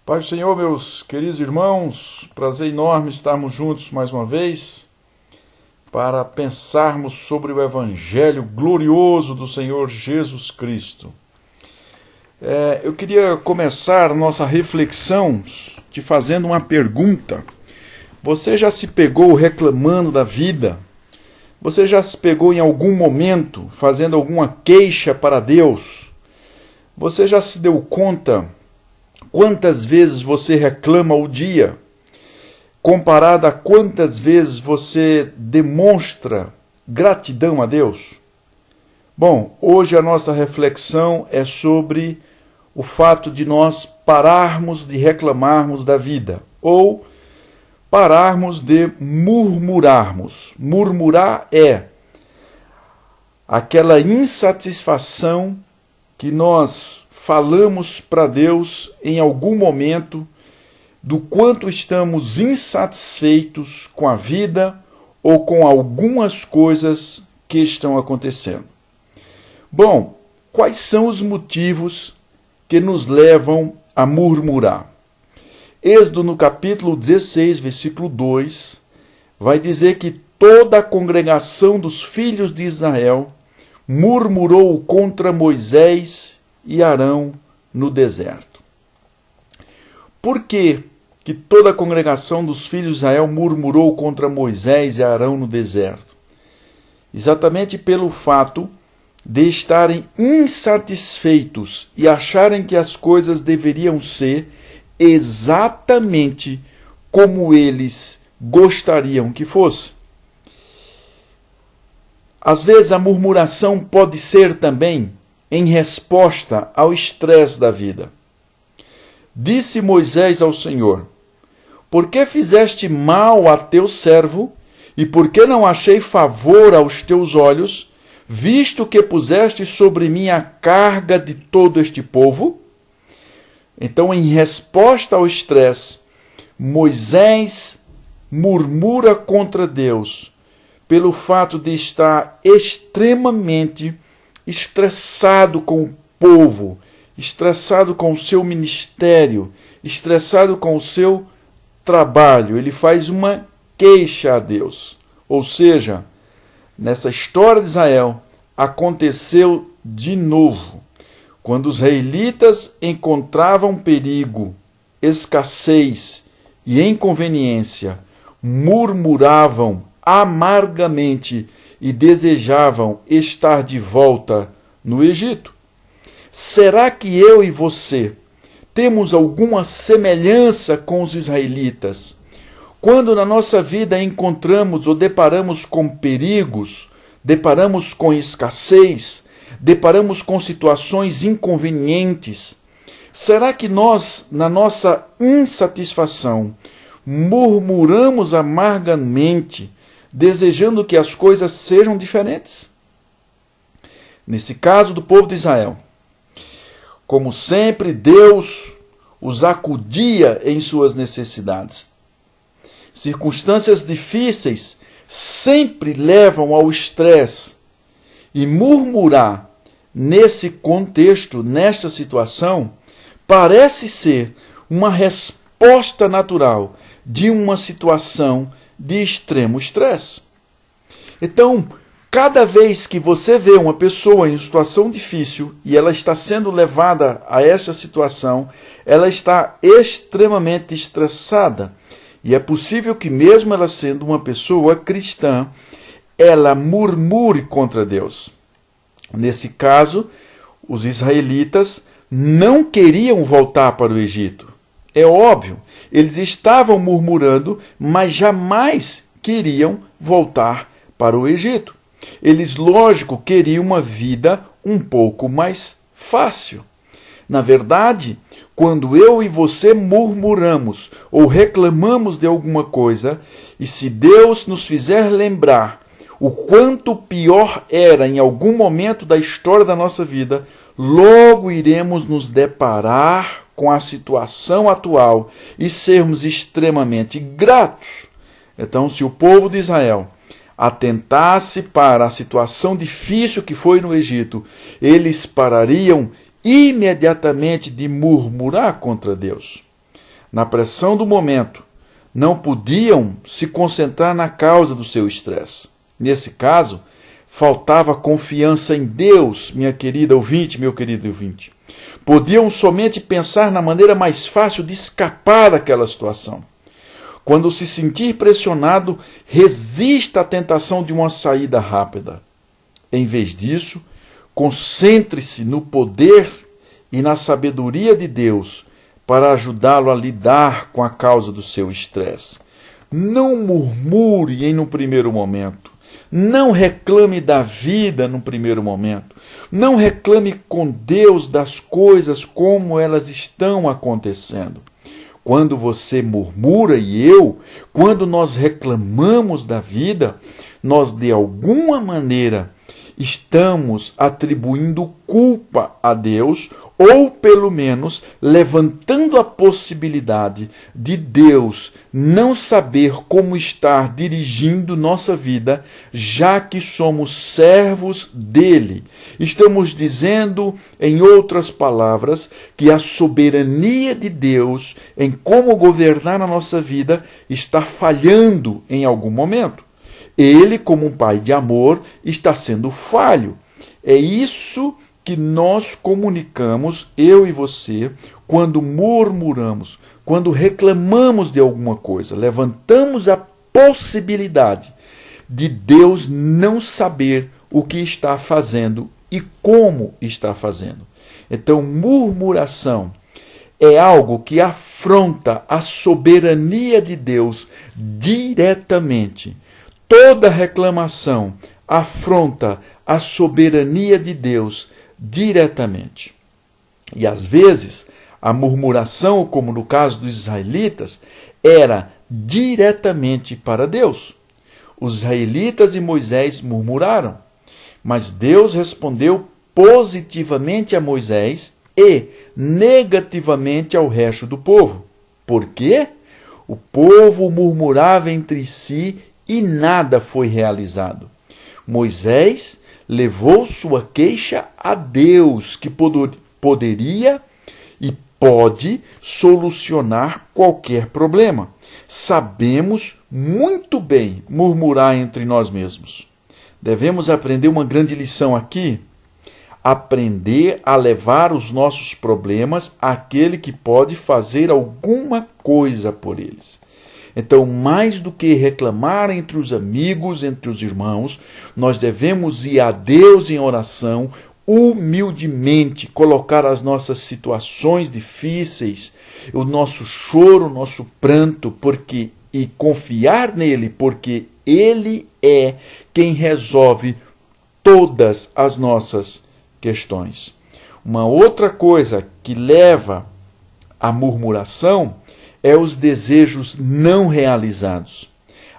Pai do Senhor, meus queridos irmãos, prazer enorme estarmos juntos mais uma vez para pensarmos sobre o Evangelho glorioso do Senhor Jesus Cristo. Eu queria começar nossa reflexão te fazendo uma pergunta. Você já se pegou reclamando da vida? Você já se pegou em algum momento fazendo alguma queixa para Deus? Você já se deu conta quantas vezes você reclama ao dia, comparado a quantas vezes você demonstra gratidão a Deus? Bom, hoje a nossa reflexão é sobre o fato de nós pararmos de reclamarmos da vida, ou pararmos de murmurarmos. Murmurar é aquela insatisfação que nós falamos para Deus em algum momento do quanto estamos insatisfeitos com a vida ou com algumas coisas que estão acontecendo. Bom, quais são os motivos que nos levam a murmurar? Êxodo no capítulo 16, versículo 2, vai dizer que toda a congregação dos filhos de Israel murmurou contra Moisés e Arão no deserto. Por que toda a congregação dos filhos de Israel murmurou contra Moisés e Arão no deserto? Exatamente pelo fato de estarem insatisfeitos e acharem que as coisas deveriam ser exatamente como eles gostariam que fosse. Às vezes a murmuração pode ser também em resposta ao estresse da vida. Disse Moisés ao Senhor: por que fizeste mal a teu servo, e por que não achei favor aos teus olhos, visto que puseste sobre mim a carga de todo este povo? Então, em resposta ao estresse, Moisés murmura contra Deus pelo fato de estar extremamente estressado com o povo, estressado com o seu ministério, estressado com o seu trabalho. Ele faz uma queixa a Deus. Ou seja, nessa história de Israel, aconteceu de novo. Quando os israelitas encontravam perigo, escassez e inconveniência, murmuravam amargamente e desejavam estar de volta no Egito. Será que eu e você temos alguma semelhança com os israelitas? Quando na nossa vida encontramos ou deparamos com perigos, deparamos com escassez, deparamos com situações inconvenientes, será que nós, na nossa insatisfação, murmuramos amargamente, desejando que as coisas sejam diferentes? Nesse caso do povo de Israel, como sempre, Deus os acudia em suas necessidades. Circunstâncias difíceis sempre levam ao estresse, e murmurar nesse contexto, nesta situação, parece ser uma resposta natural de uma situação de extremo estresse. Então, cada vez que você vê uma pessoa em situação difícil e ela está sendo levada a essa situação, ela está extremamente estressada. E é possível que, mesmo ela sendo uma pessoa cristã, ela murmure contra Deus. Nesse caso, os israelitas não queriam voltar para o Egito. É óbvio, eles estavam murmurando, mas jamais queriam voltar para o Egito. Eles, lógico, queriam uma vida um pouco mais fácil. Na verdade, quando eu e você murmuramos ou reclamamos de alguma coisa, e se Deus nos fizer lembrar o quanto pior era em algum momento da história da nossa vida, logo iremos nos deparar com a situação atual e sermos extremamente gratos. Então, se o povo de Israel atentasse para a situação difícil que foi no Egito, eles parariam imediatamente de murmurar contra Deus. na pressão do momento, não podiam se concentrar na causa do seu estresse. Nesse caso, faltava confiança em Deus, minha querida ouvinte, meu querido ouvinte. Podiam somente pensar na maneira mais fácil de escapar daquela situação. Quando se sentir pressionado, resista à tentação de uma saída rápida. Em vez disso, concentre-se no poder e na sabedoria de Deus para ajudá-lo a lidar com a causa do seu estresse. Não murmure no primeiro momento. Não reclame da vida no primeiro momento. Não reclame com Deus das coisas como elas estão acontecendo. Quando você murmura quando nós reclamamos da vida, nós de alguma maneira estamos atribuindo culpa a Deus, ou pelo menos levantando a possibilidade de Deus não saber como estar dirigindo nossa vida, já que somos servos dele. Estamos dizendo, em outras palavras, que a soberania de Deus em como governar a nossa vida está falhando em algum momento. Ele, como um pai de amor, está sendo falho. É isso que nós comunicamos, eu e você, quando murmuramos, quando reclamamos de alguma coisa. Levantamos a possibilidade de Deus não saber o que está fazendo e como está fazendo. Então, murmuração é algo que afronta a soberania de Deus diretamente. Toda reclamação afronta a soberania de Deus diretamente. E às vezes, a murmuração, como no caso dos israelitas, era diretamente para Deus. Os israelitas e Moisés murmuraram, mas Deus respondeu positivamente a Moisés e negativamente ao resto do povo. Por quê? O povo murmurava entre si e nada foi realizado. Moisés levou sua queixa a Deus, que poderia e pode solucionar qualquer problema. Sabemos muito bem murmurar entre nós mesmos. Devemos aprender uma grande lição aqui. Aprender a levar os nossos problemas àquele que pode fazer alguma coisa por eles. Então, mais do que reclamar entre os amigos, entre os irmãos, nós devemos ir a Deus em oração, humildemente, colocar as nossas situações difíceis, o nosso choro, o nosso pranto, e confiar nele, porque ele é quem resolve todas as nossas questões. Uma outra coisa que leva à murmuração é os desejos não realizados.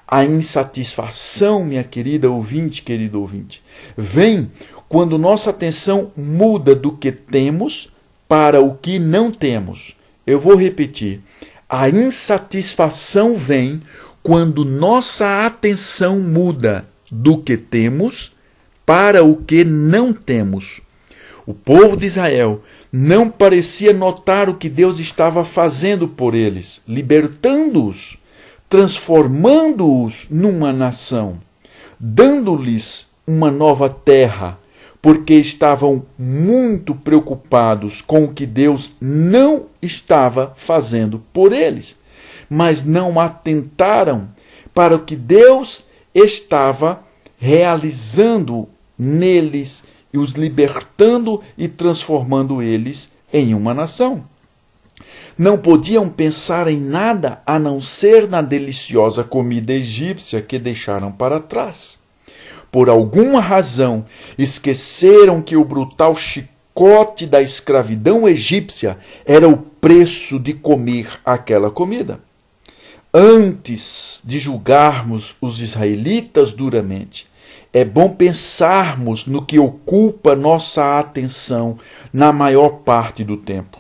A insatisfação, minha querida ouvinte, querido ouvinte, vem quando nossa atenção muda do que temos para o que não temos. Eu vou repetir. A insatisfação vem quando nossa atenção muda do que temos para o que não temos. O povo de Israel não parecia notar o que Deus estava fazendo por eles, libertando-os, transformando-os numa nação, dando-lhes uma nova terra, porque estavam muito preocupados com o que Deus não estava fazendo por eles, mas não atentaram para o que Deus estava realizando neles, e os libertando e transformando eles em uma nação. Não podiam pensar em nada a não ser na deliciosa comida egípcia que deixaram para trás. Por alguma razão, esqueceram que o brutal chicote da escravidão egípcia era o preço de comer aquela comida. Antes de julgarmos os israelitas duramente, é bom pensarmos no que ocupa nossa atenção na maior parte do tempo.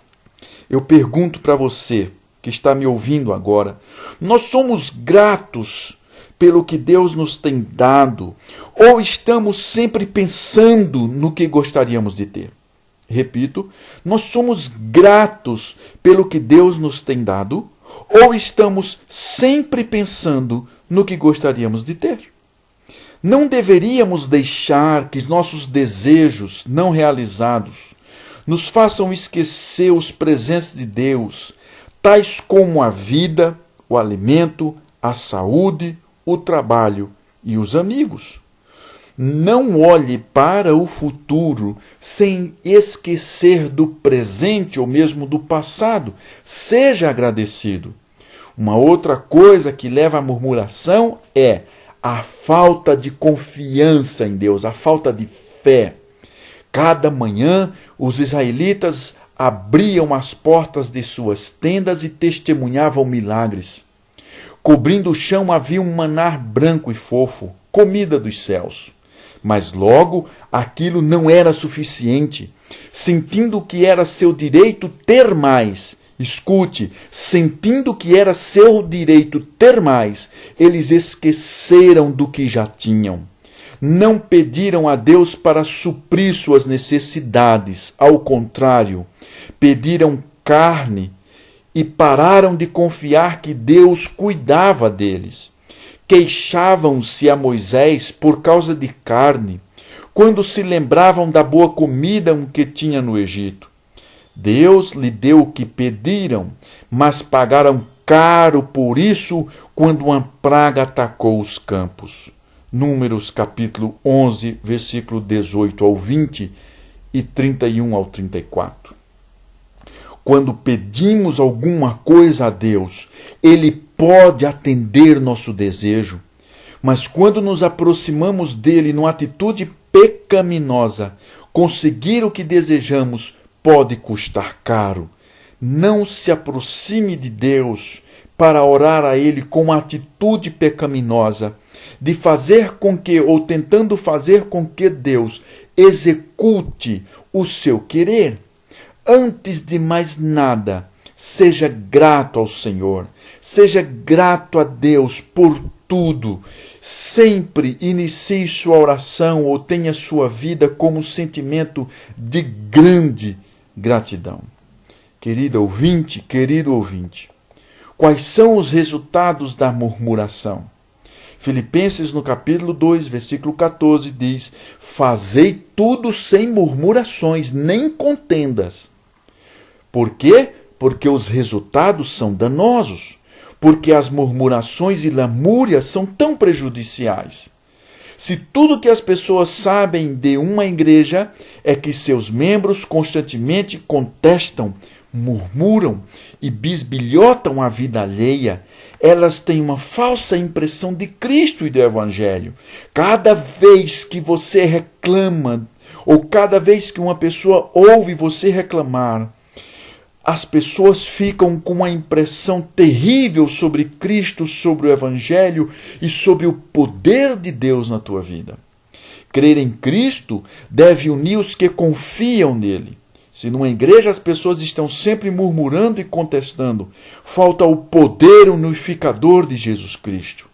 Eu pergunto para você, que está me ouvindo agora, nós somos gratos pelo que Deus nos tem dado, ou estamos sempre pensando no que gostaríamos de ter? Repito, nós somos gratos pelo que Deus nos tem dado, Ou estamos sempre pensando no que gostaríamos de ter? Não deveríamos deixar que nossos desejos não realizados nos façam esquecer os presentes de Deus, tais como a vida, o alimento, a saúde, o trabalho e os amigos. Não olhe para o futuro sem esquecer do presente ou mesmo do passado. Seja agradecido. Uma outra coisa que leva à murmuração é a falta de confiança em Deus, a falta de fé. Cada manhã, os israelitas abriam as portas de suas tendas e testemunhavam milagres. Cobrindo o chão havia um maná branco e fofo, comida dos céus. Mas logo aquilo não era suficiente. Sentindo que era seu direito ter mais, escute, sentindo que era seu direito ter mais, eles esqueceram do que já tinham. Não pediram a Deus para suprir suas necessidades. Ao contrário, pediram carne e pararam de confiar que Deus cuidava deles. Queixavam-se a Moisés por causa de carne, quando se lembravam da boa comida que tinha no Egito. Deus lhe deu o que pediram, mas pagaram caro por isso quando uma praga atacou os campos. Números capítulo 11, versículo 18 ao 20 e 31 ao 34. Quando pedimos alguma coisa a Deus, Ele pode atender nosso desejo. Mas quando nos aproximamos dele numa atitude pecaminosa, conseguir o que desejamos pode custar caro. Não se aproxime de Deus para orar a Ele com uma atitude pecaminosa, de fazer com que, ou tentando fazer com que Deus execute o seu querer. Antes de mais nada, seja grato ao Senhor, seja grato a Deus por tudo. Sempre inicie sua oração ou tenha sua vida como um sentimento de grande gratidão. Querido ouvinte, quais são os resultados da murmuração? Filipenses, no capítulo 2, versículo 14, diz: fazei tudo sem murmurações, nem contendas. Por quê? Porque os resultados são danosos. Porque as murmurações e lamúrias são tão prejudiciais. Se tudo que as pessoas sabem de uma igreja é que seus membros constantemente contestam, murmuram e bisbilhotam a vida alheia, elas têm uma falsa impressão de Cristo e do Evangelho. Cada vez que você reclama, ou cada vez que uma pessoa ouve você reclamar, as pessoas ficam com uma impressão terrível sobre Cristo, sobre o Evangelho e sobre o poder de Deus na tua vida. Crer em Cristo deve unir os que confiam nele. Se numa igreja as pessoas estão sempre murmurando e contestando, falta o poder unificador de Jesus Cristo.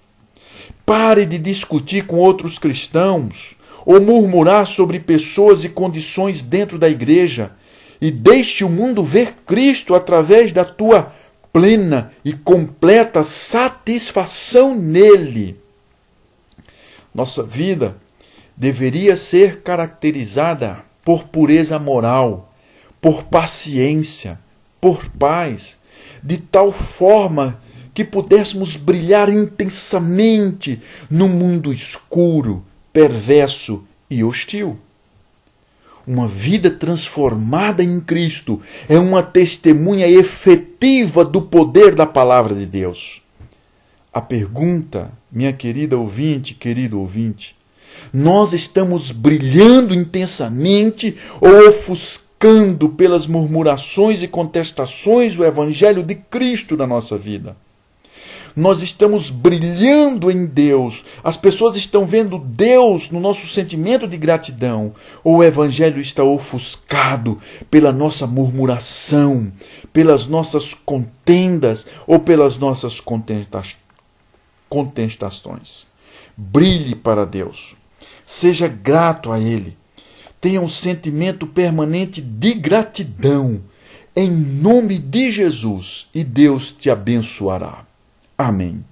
Pare de discutir com outros cristãos ou murmurar sobre pessoas e condições dentro da igreja e deixe o mundo ver Cristo através da tua plena e completa satisfação nele. Nossa vida deveria ser caracterizada por pureza moral, por paciência, por paz, de tal forma que pudéssemos brilhar intensamente num mundo escuro, perverso e hostil. Uma vida transformada em Cristo é uma testemunha efetiva do poder da palavra de Deus. A pergunta, minha querida ouvinte, querido ouvinte, nós estamos brilhando intensamente ou ofuscando pelas murmurações e contestações o Evangelho de Cristo na nossa vida? Nós estamos brilhando em Deus. As pessoas estão vendo Deus no nosso sentimento de gratidão. Ou o Evangelho está ofuscado pela nossa murmuração, pelas nossas contendas ou pelas nossas contestações. Brilhe para Deus. Seja grato a Ele. Tenha um sentimento permanente de gratidão. em nome de Jesus, e Deus te abençoará. Amém.